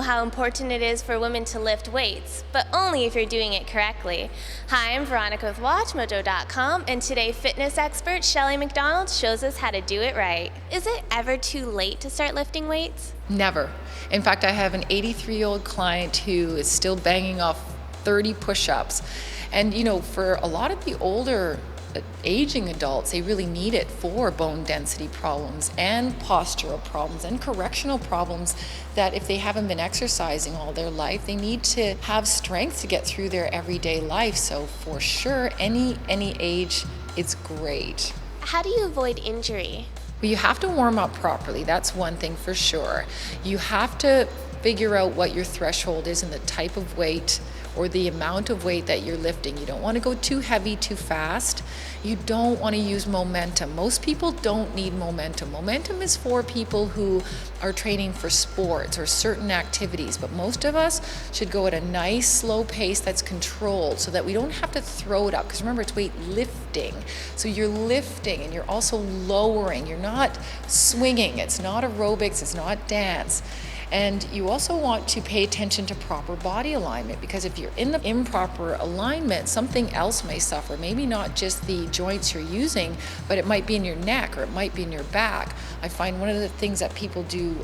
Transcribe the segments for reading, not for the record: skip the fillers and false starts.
how important it is for women to lift weights, but only if you're doing it correctly. Hi, I'm Veronica with WatchMojo.com, and today fitness expert Shelly McDonald shows us how to do it right. Is it ever too late to start lifting weights? Never. In fact, I have an 83-year-old client who is still banging off 30 push-ups. And for a lot of the older aging adults, they really need it for bone density problems and postural problems and correctional problems that if they haven't been exercising all their life, they need to have strength to get through their everyday life. So for sure, any age, it's great. How do you avoid injury? Well, you have to warm up properly. That's one thing for sure. You have to figure out what your threshold is and the type of weight or the amount of weight that you're lifting. You don't want to go too heavy too fast. You don't want to use momentum. Most people don't need momentum. Momentum is for people who are training for sports or certain activities, but most of us should go at a nice slow pace that's controlled so that we don't have to throw it up, because remember, it's weight lifting. So you're lifting and you're also lowering. You're not swinging. It's not aerobics, it's not dance. And you also want to pay attention to proper body alignment, because if you're in the improper alignment, something else may suffer. Maybe not just the joints you're using, but it might be in your neck or it might be in your back. I find one of the things that people do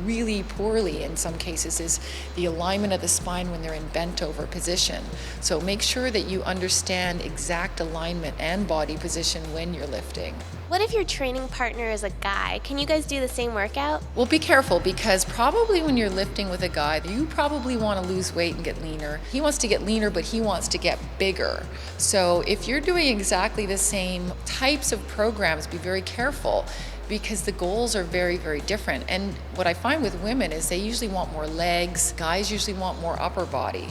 really poorly in some cases is the alignment of the spine when they're in bent over position. So make sure that you understand exact alignment and body position when you're lifting. What if your training partner is a guy? Can you guys do the same workout? Well, be careful, because probably when you're lifting with a guy, you probably want to lose weight and get leaner. He wants to get leaner, but he wants to get bigger. So if you're doing exactly the same types of programs, be very careful, because the goals are very, very different. And what I find with women is they usually want more legs. Guys usually want more upper body.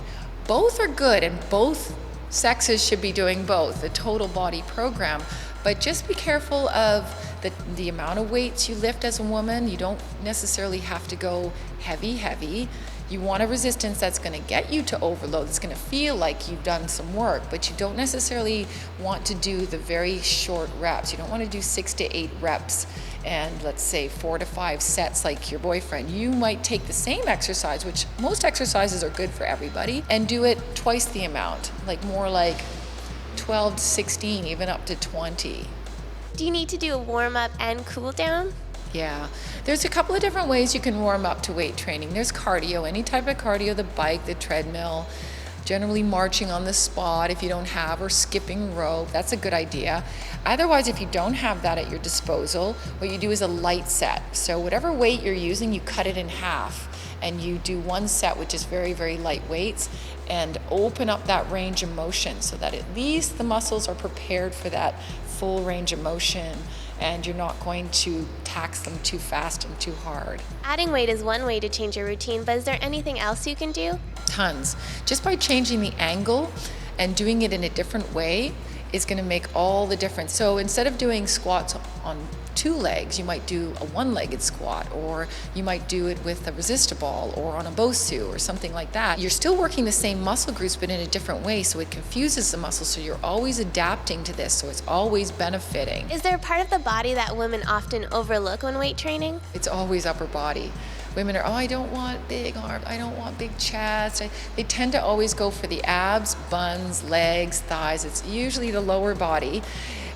Both are good, and both sexes should be doing both, the total body program. But just be careful of the amount of weights you lift as a woman. You don't necessarily have to go heavy. You want a resistance that's going to get you to overload. It's going to feel like you've done some work, but you don't necessarily want to do the very short reps. You don't want to do 6 to 8 reps and let's say 4 to 5 sets like your boyfriend. You might take the same exercise, which most exercises are good for everybody, and do it twice the amount, like more like 12 to 16, even up to 20. Do you need to do a warm-up and cool-down? Yeah, there's a couple of different ways you can warm up to weight training. There's cardio, any type of cardio, the bike, the treadmill, generally marching on the spot if you don't have, or skipping rope. That's a good idea. Otherwise, if you don't have that at your disposal, what you do is a light set. So whatever weight you're using, you cut it in half, and you do one set which is very, very light weights, and open up that range of motion so that at least the muscles are prepared for that full range of motion, and you're not going to tax them too fast and too hard. Adding weight is one way to change your routine, but is there anything else you can do? Tons. Just by changing the angle and doing it in a different way is going to make all the difference. So instead of doing squats on 2 legs, you might do a 1-legged squat, or you might do it with a resistor ball or on a Bosu or something like that. You're still working the same muscle groups but in a different way, so it confuses the muscle, so you're always adapting to this, so it's always benefiting. Is there a part of the body that women often overlook when weight training? It's always upper body. Women are, I don't want big arms, I don't want big chest. They tend to always go for the abs, buns, legs, thighs. It's usually the lower body.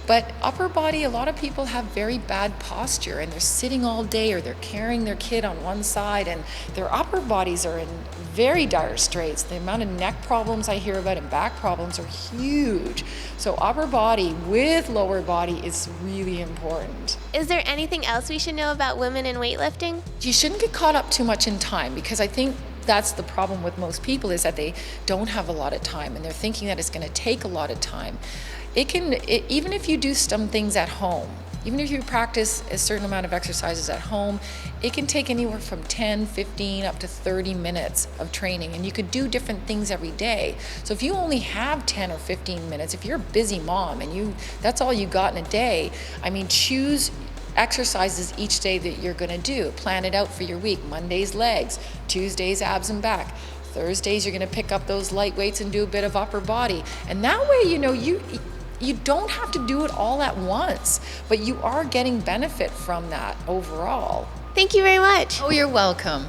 But upper body, a lot of people have very bad posture, and they're sitting all day, or they're carrying their kid on one side, and their upper bodies are in very dire straits. The amount of neck problems I hear about and back problems are huge. So upper body with lower body is really important. Is there anything else we should know about women in weightlifting? You shouldn't get caught up too much in time, because I think that's the problem with most people, is that they don't have a lot of time, and they're thinking that it's going to take a lot of time. Even if you do some things at home, even if you practice a certain amount of exercises at home, it can take anywhere from 10, 15, up to 30 minutes of training, and you could do different things every day. So if you only have 10 or 15 minutes, if you're a busy mom and that's all you got in a day, choose exercises each day that you're going to do. Plan it out for your week. Mondays, legs. Tuesdays, abs and back. Thursdays, you're going to pick up those light weights and do a bit of upper body. And that way, you don't have to do it all at once, but you are getting benefit from that overall. Thank you very much. Oh, you're welcome.